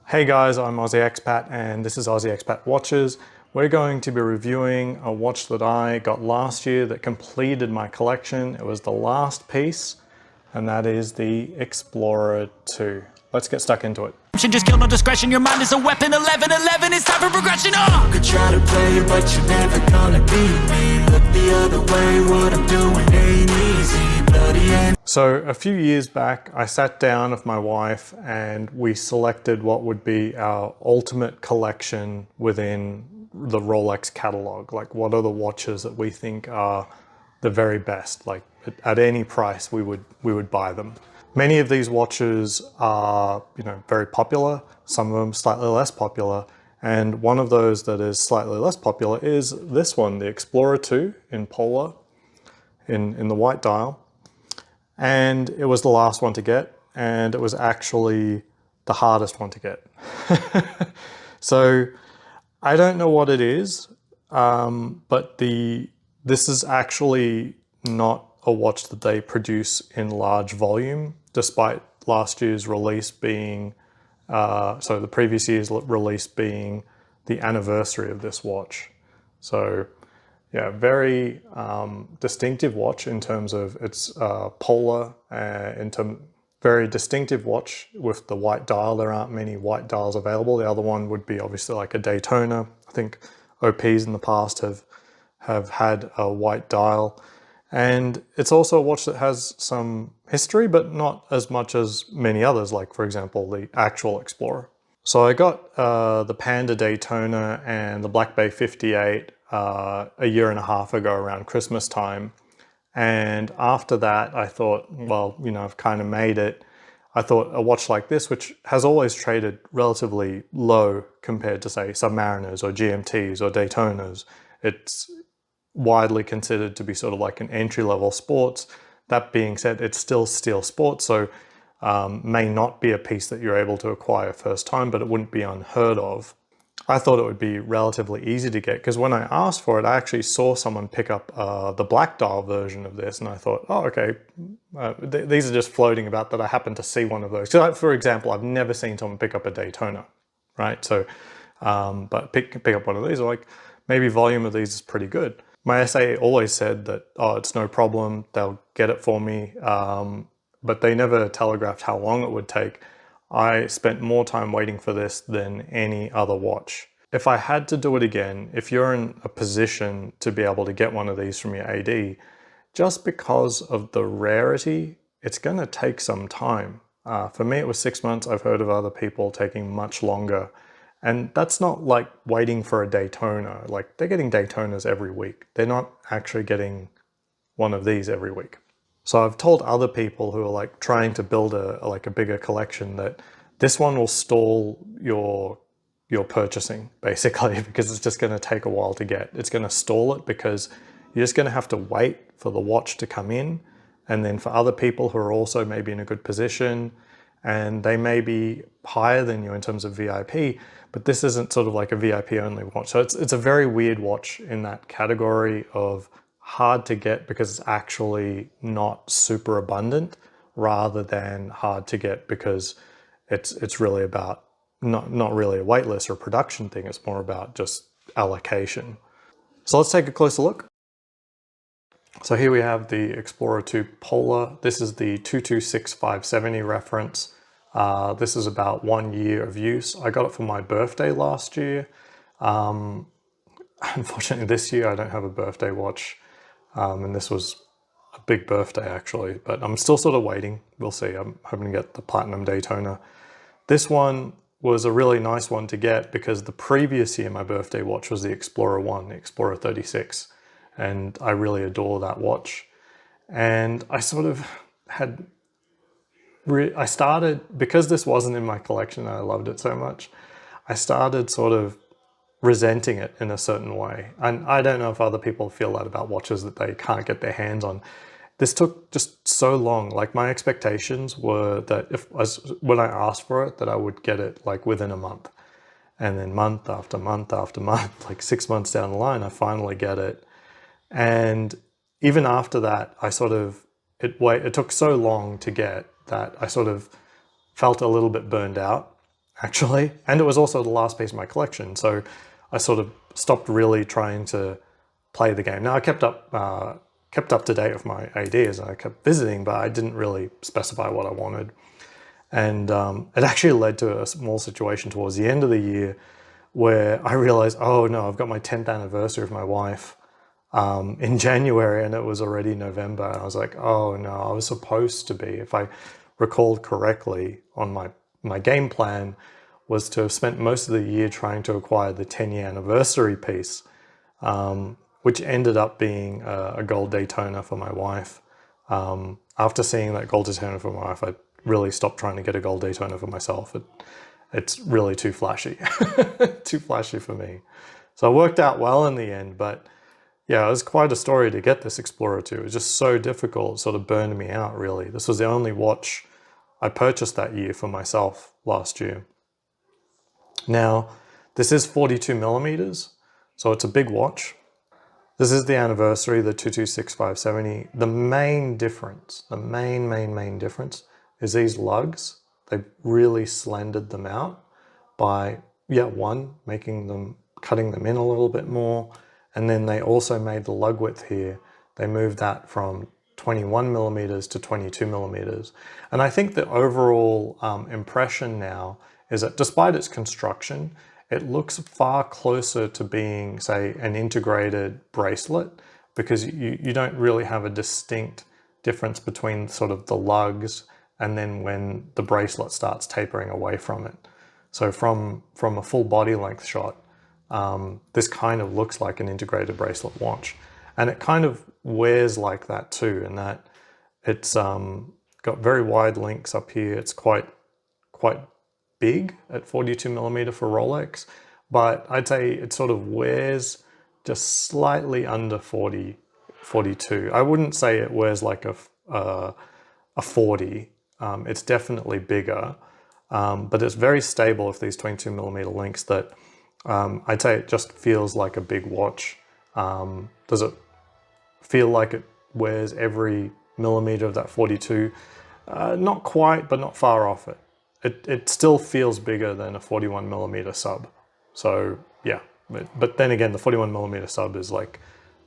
Hey guys, I'm Aussie Expat and this is Aussie Expat Watches. We're going to be reviewing a watch that I got last year that completed my collection. It was the last piece, and that is the Explorer 2. Let's get stuck into it. Just kill no discretion, your mind is a weapon. 11-11, it's time for progression. Could try to play it, but you're never gonna beat me. Look the other way, what I'm doing ain't easy. Bloody and So a few years back, I sat down with my wife and we selected what would be our ultimate collection within the Rolex catalog. Like, what are the watches that we think are the very best? Like, at any price, we would buy them. Many of these watches are, very popular. Some of them slightly less popular. And one of those that is slightly less popular is this one, the Explorer 2 in Polar, in the white dial. And it was the last one to get, and it was actually the hardest one to get. So I don't know what it is, but this is actually not a watch that they produce in large volume, despite last year's release being, so the previous year's release being the anniversary of this watch. So yeah, very distinctive watch in terms of its polar, very distinctive watch with the white dial. There aren't many white dials available. The other one would be obviously like a Daytona. I think OPs in the past have had a white dial. And it's also a watch that has some history, but not as much as many others, like for example, the actual Explorer. So I got the Panda Daytona and the Black Bay 58 a year and a half ago around Christmas time. And after that, I thought, well, I've kind of made it. I thought a watch like this, which has always traded relatively low compared to, say, Submariners or GMTs or Daytonas, it's widely considered to be sort of like an entry-level sports. That being said, it's still steel sports, so may not be a piece that you're able to acquire first time, but it wouldn't be unheard of. I thought it would be relatively easy to get, because when I asked for it, I actually saw someone pick up the black dial version of this, and I thought, oh, okay, these are just floating about that I happened to see one of those. So, for example, I've never seen someone pick up a Daytona, right? So, but pick up one of these, like maybe volume of these is pretty good. My SA always said that, oh, it's no problem, they'll get it for me, but they never telegraphed how long it would take. I spent more time waiting for this than any other watch. If I had to do it again, if you're in a position to be able to get one of these from your AD, just because of the rarity, it's going to take some time. For me, it was 6 months. I've heard of other people taking much longer. And that's not like waiting for a Daytona. Like, they're getting Daytonas every week. They're not actually getting one of these every week. So I've told other people who are like trying to build a bigger collection that this one will stall your purchasing, basically, because it's just going to take a while to get. It's going to stall it because you're just going to have to wait for the watch to come in, and then for other people who are also maybe in a good position, and they may be higher than you in terms of VIP, but this isn't sort of like a VIP only watch. So it's a very weird watch in that category of hard to get because it's actually not super abundant, rather than hard to get because it's really about not really a waitlist or production thing. It's more about just allocation. So let's take a closer look. So here we have the Explorer 2 Polar. This is the 226570 reference. This is about 1 year of use. I got it for my birthday last year. Unfortunately, this year I don't have a birthday watch. And this was a big birthday actually, but I'm still sort of waiting. We'll see. I'm hoping to get the Platinum Daytona. This one was a really nice one to get because the previous year my birthday watch was the Explorer 1, the Explorer 36. And I really adore that watch. And I sort of had, I started, because this wasn't in my collection and I loved it so much, I started sort of resenting it in a certain way. And I don't know if other people feel that about watches that they can't get their hands on. This took just so long. Like, my expectations were that when I asked for it, that I would get it like within a month. And then month after month after month, like 6 months down the line, I finally get it. And even after that, it took so long to get that I sort of felt a little bit burned out. actually. And it was also the last piece of my collection. So I sort of stopped really trying to play the game. Now I kept up to date with my ADs and I kept visiting, but I didn't really specify what I wanted. And it actually led to a small situation towards the end of the year where I realized, oh no, I've got my 10th anniversary with my wife in January and it was already November. And I was like, oh no, I was supposed to be, if I recalled correctly on my game plan, was to have spent most of the year trying to acquire the 10-year anniversary piece, which ended up being a gold Daytona for my wife. After seeing that gold Daytona for my wife, I really stopped trying to get a gold Daytona for myself. It's really too flashy, too flashy for me. So it worked out well in the end, but yeah, it was quite a story to get this Explorer 2. It was just so difficult, sort of burned me out really. This was the only watch I purchased that year for myself last year. Now, this is 42 millimeters, so it's a big watch. This is the anniversary, the 226570. The main difference, the main difference is these lugs. They've really slendered them out by, one, cutting them in a little bit more. And then they also made the lug width here. They moved that from 21 millimeters to 22 millimeters. And I think the overall impression now is that despite its construction, it looks far closer to being, say, an integrated bracelet, because you don't really have a distinct difference between sort of the lugs and then when the bracelet starts tapering away from it. So from a full body length shot, this kind of looks like an integrated bracelet watch. And it kind of wears like that too, in that it's got very wide links up here. It's quite big at 42 millimeter for Rolex, but I'd say it sort of wears just slightly under 42. I wouldn't say it wears like a 40. It's definitely bigger, but it's very stable with these 22 millimeter links that I'd say it just feels like a big watch. Does it feel like it wears every millimeter of that 42? Not quite, but not far off it. It still feels bigger than a 41 millimeter sub. So yeah, but then again, the 41 millimeter sub is like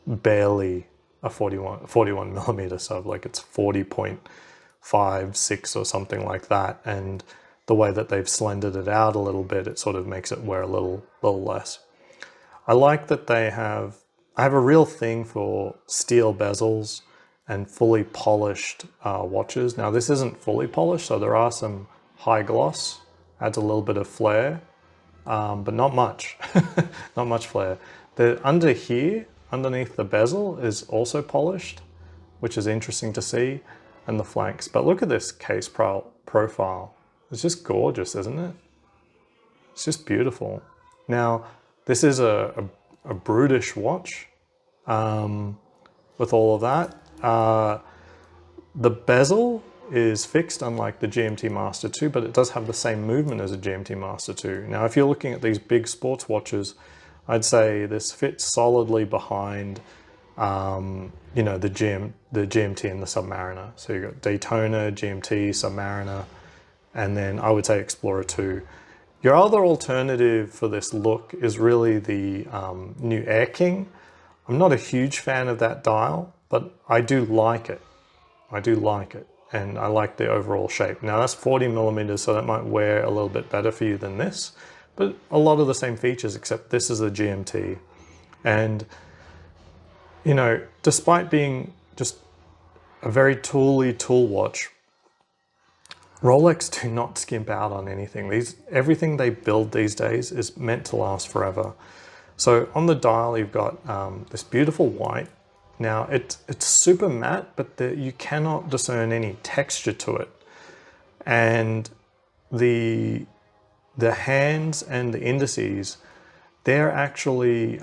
barely a 41 millimeter sub, like it's 40.5, 6 or something like that. And the way that they've slendered it out a little bit, it sort of makes it wear a little less. I like that I have a real thing for steel bezels and fully polished watches. Now this isn't fully polished, so there are some high gloss, adds a little bit of flair, but not much, not much flair. Underneath the bezel is also polished, which is interesting to see, and the flanks. But look at this case profile. It's just gorgeous, isn't it? It's just beautiful. Now, this is a brutish watch with all of that. The bezel is fixed, unlike the GMT Master 2, but it does have the same movement as a GMT Master 2. Now, if you're looking at these big sports watches, I'd say this fits solidly behind, the GMT and the Submariner. So you've got Daytona, GMT, Submariner, and then I would say Explorer 2. Your other alternative for this look is really the new Air King. I'm not a huge fan of that dial, but I do like it. And I like the overall shape. Now that's 40 millimeters, so that might wear a little bit better for you than this, but a lot of the same features, except this is a GMT. And, despite being just a very tool watch, Rolex do not skimp out on anything. Everything they build these days is meant to last forever. So on the dial, you've got this beautiful white. Now it's super matte, but you cannot discern any texture to it. And the hands and the indices, they're actually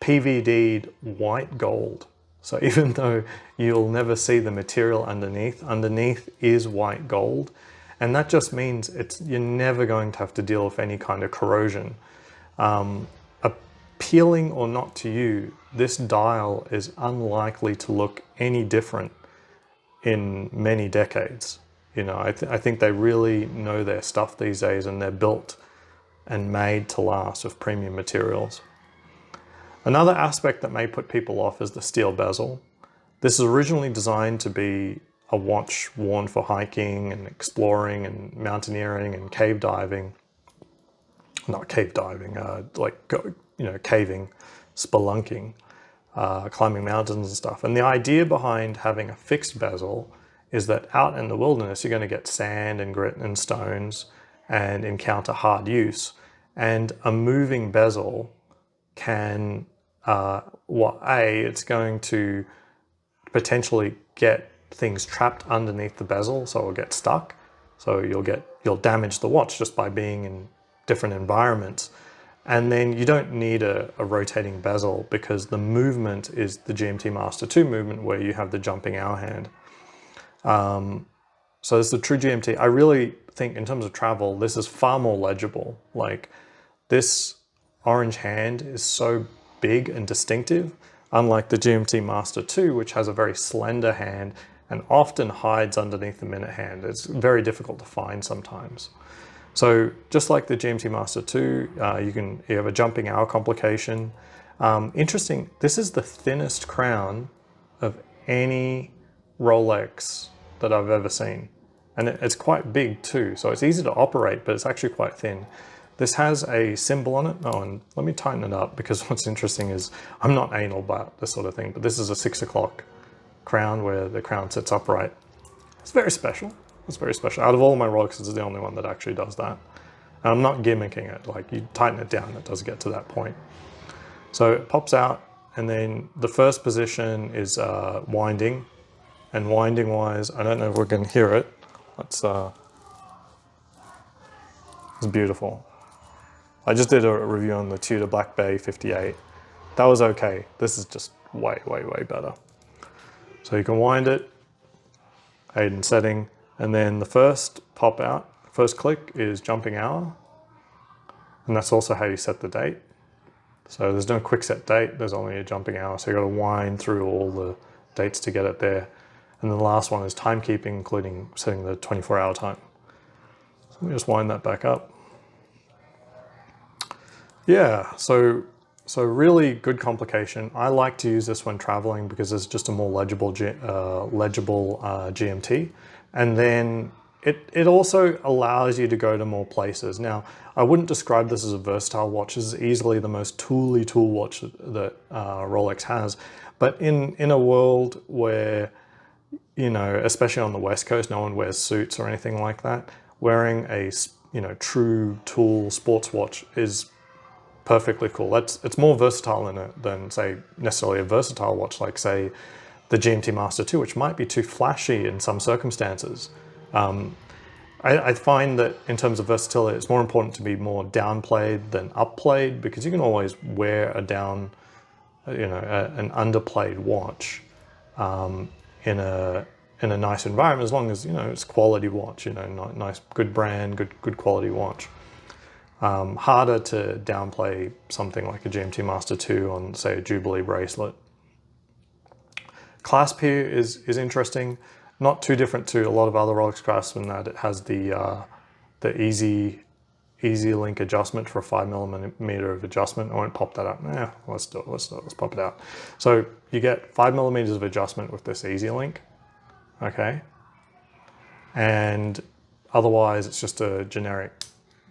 PVD'd white gold. So even though you'll never see the material underneath is white gold. And that just means you're never going to have to deal with any kind of corrosion. Appealing or not to you, this dial is unlikely to look any different in many decades. You know, I think they really know their stuff these days, and they're built and made to last with premium materials. Another aspect that may put people off is the steel bezel. This is originally designed to be a watch worn for hiking and exploring and mountaineering and cave diving. Not cave diving, caving, spelunking, climbing mountains and stuff. And the idea behind having a fixed bezel is that out in the wilderness, you're going to get sand and grit and stones and encounter hard use. And a moving bezel can, it's going to potentially get things trapped underneath the bezel, so it'll get stuck. So you'll damage the watch just by being in different environments. And then you don't need a rotating bezel because the movement is the GMT Master 2 movement where you have the jumping hour hand. So it's the true GMT. I really think in terms of travel, this is far more legible. Like, this orange hand is so big and distinctive, unlike the GMT Master 2, which has a very slender hand and often hides underneath the minute hand. It's very difficult to find sometimes. So just like the GMT Master 2, you have a jumping hour complication. Interesting, this is the thinnest crown of any Rolex that I've ever seen. And it's quite big too, so it's easy to operate, but it's actually quite thin. This has a symbol on it. Oh, and let me tighten it up, because what's interesting is I'm not anal about this sort of thing, but this is a 6 o'clock crown where the crown sits upright. It's very special. It's very special. Out of all my Rolexes, it's the only one that actually does that. And I'm not gimmicking it. Like, you tighten it down, it does get to that point. So it pops out, and then the first position is winding. And winding wise, I don't know if we can hear it. It's beautiful. I just did a review on the Tudor Black Bay 58. That was okay. This is just way, way, way better. So you can wind it, aid in setting, and then the first pop out, first click is jumping hour. And that's also how you set the date. So there's no quick set date, there's only a jumping hour. So you got to wind through all the dates to get it there. And then the last one is timekeeping, including setting the 24-hour time. So let me just wind that back up. Yeah, so really good complication. I like to use this when traveling because it's just a more legible GMT. And then it also allows you to go to more places. Now, I wouldn't describe this as a versatile watch. This is easily the most tooly tool watch that Rolex has. But in a world where, you know, especially on the West Coast, no one wears suits or anything like that, wearing a, you know, true tool sports watch is perfectly cool. It's more versatile than say necessarily a versatile watch like, say, the GMT Master 2, which might be too flashy in some circumstances. I find that in terms of versatility, it's more important to be more downplayed than upplayed, because you can always wear an underplayed watch in a nice environment, as long as, you know, it's quality watch, you know, nice, good brand, good quality watch. Harder to downplay something like a GMT Master 2 on, say, a Jubilee bracelet. Clasp here is interesting, not too different to a lot of other Rolex clasps in that it has the easy link adjustment for a 5mm of adjustment. I won't pop that up. Let's do it. Let's pop it out. So you get 5mm of adjustment with this easy link, okay? And otherwise it's just a generic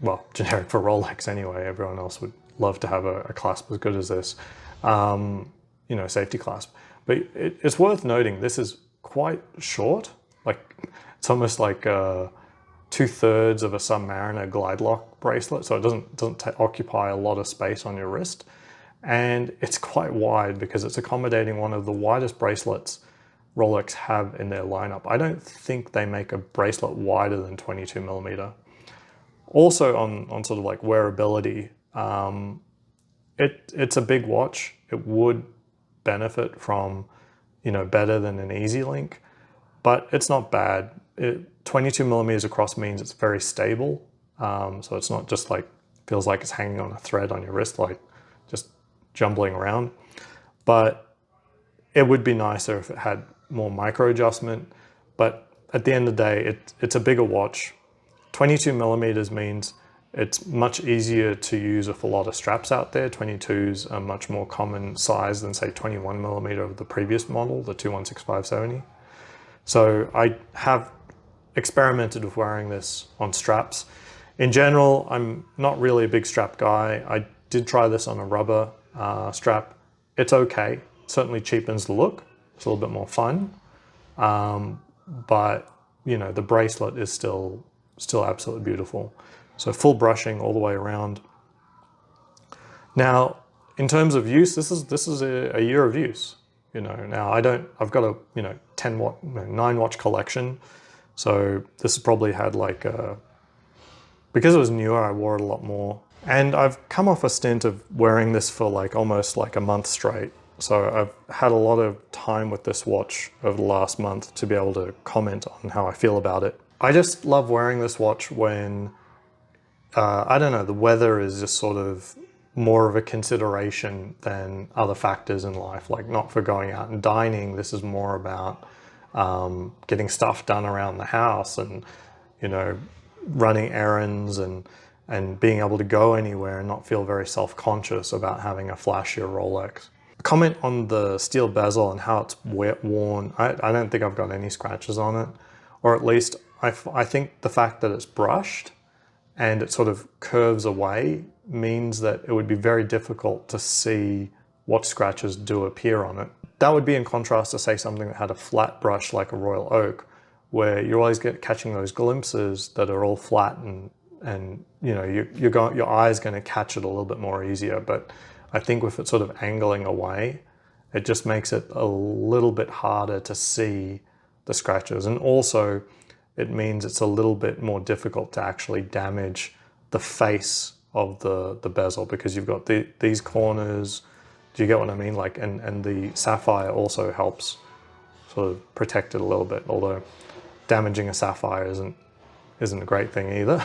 for Rolex anyway. Everyone else would love to have a clasp as good as this, you know, safety clasp. But it's worth noting, this is quite short. Like, it's almost like 2/3 of a Submariner glide lock bracelet, so it doesn't occupy a lot of space on your wrist. And it's quite wide because it's accommodating one of the widest bracelets Rolex have in their lineup. I don't think they make a bracelet wider than 22mm. Also on sort of like wearability, it's a big watch. It would benefit from, you know, better than an Easy Link, but it's not bad. 22mm across means it's very stable. So it's not just like, feels like it's hanging on a thread on your wrist, like just jumbling around. But it would be nicer if it had more micro adjustment, but at the end of the day, it's a bigger watch. 22 millimeters means it's much easier to use with a lot of straps out there. 22s are much more common size than say 21 millimeter of the previous model, the 216570. So I have experimented with wearing this on straps. In general, I'm not really a big strap guy. I did try this on a rubber strap. It's okay. It certainly cheapens the look. It's a little bit more fun. But you know, the bracelet is still absolutely beautiful. So full brushing all the way around. Now, in terms of use, this is a year of use. You know, now I've got a 9 watch collection. So this has probably had like because it was newer, I wore it a lot more. And I've come off a stint of wearing this for like almost like a month straight. So I've had a lot of time with this watch over the last month to be able to comment on how I feel about it. I just love wearing this watch when, I don't know, the weather is just sort of more of a consideration than other factors in life, like not for going out and dining. This is more about getting stuff done around the house and, you know, running errands and being able to go anywhere and not feel very self-conscious about having a flashier Rolex. Comment on the steel bezel and how it's worn. I don't think I've got any scratches on it, or at least I think the fact that it's brushed and it sort of curves away means that it would be very difficult to see what scratches do appear on it. That would be in contrast to say something that had a flat brush like a Royal Oak, where you always get catching those glimpses that are all flat and you know, your eye's going to catch it a little bit more easier. But I think with it sort of angling away, it just makes it a little bit harder to see the scratches. And also it means it's a little bit more difficult to actually damage the face of the bezel, because you've got these corners. Do you get what I mean? Like, and the sapphire also helps sort of protect it a little bit, although damaging a sapphire isn't a great thing either.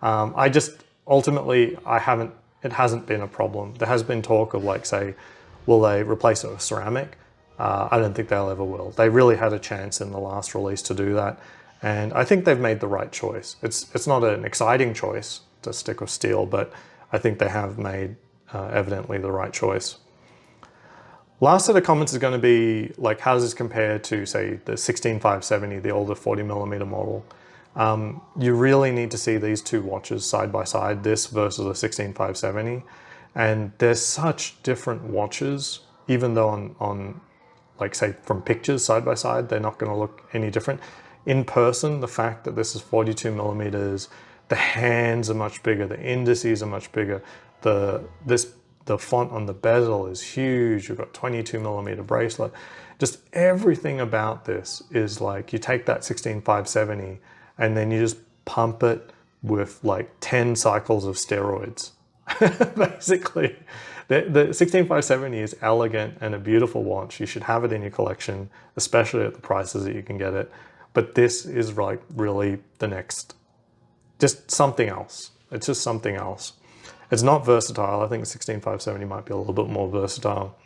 I just, ultimately, it hasn't been a problem. There has been talk of like, say, will they replace it with ceramic? I don't think they'll ever will. They really had a chance in the last release to do that. And I think they've made the right choice. It's not an exciting choice to stick with steel, but I think they have made evidently the right choice. Last set of comments is going to be like, how does this compare to, say, the 16570, the older 40 millimeter model? You really need to see these two watches side by side, this versus the 16570. And they're such different watches, even though on like, say, from pictures side by side, they're not going to look any different. In person, the fact that this is 42 millimeters, the hands are much bigger, the indices are much bigger, the font on the bezel is huge, you've got 22 millimeter bracelet. Just everything about this is like, you take that 16570 and then you just pump it with like 10 cycles of steroids. Basically, the 16570 is elegant and a beautiful watch. You should have it in your collection, especially at the prices that you can get it. But this is like really the next, just something else. It's just something else. It's not versatile. I think 16570 might be a little bit more versatile.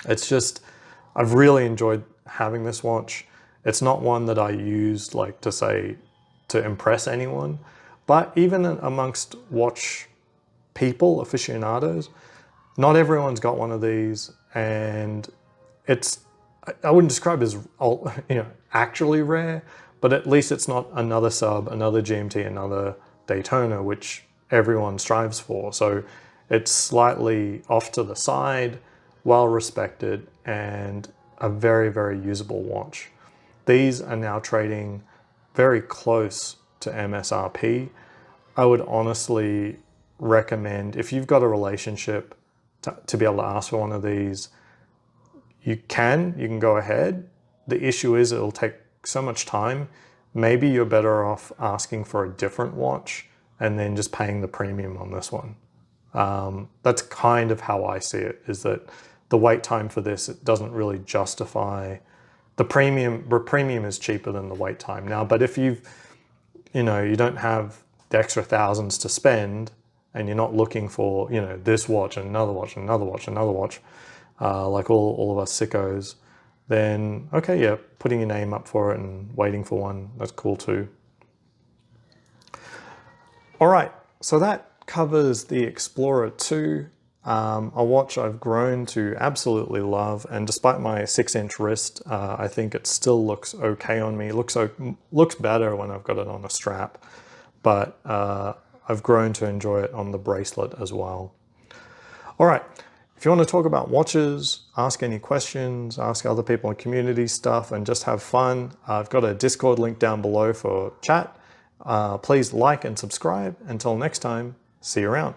It's just, I've really enjoyed having this watch. It's not one that I used like to say, to impress anyone, but even amongst watch people, aficionados, not everyone's got one of these, and it's, I wouldn't describe it as, you know, actually rare, but at least it's not another sub, another GMT, another Daytona, which everyone strives for. So it's slightly off to the side, well respected, and a very, very usable watch. These are now trading very close to MSRP. I would honestly recommend, if you've got a relationship, to be able to ask for one of these, you can go ahead. The issue is it'll take so much time. Maybe you're better off asking for a different watch and then just paying the premium on this one. That's kind of how I see it, is that the wait time for this, it doesn't really justify the premium. The premium is cheaper than the wait time now, but if you don't have the extra thousands to spend and you're not looking for, this watch and another watch and another watch and another watch, like all of us sickos, then okay, yeah, putting your name up for it and waiting for one, that's cool too. All right, so that covers the Explorer 2, a watch I've grown to absolutely love, and despite my 6-inch wrist, I think it still looks okay on me. It looks better when I've got it on a strap, but I've grown to enjoy it on the bracelet as well. All right, if you want to talk about watches, ask any questions, ask other people in community stuff, and just have fun, I've got a Discord link down below for chat. Please like and subscribe. Until next time, see you around.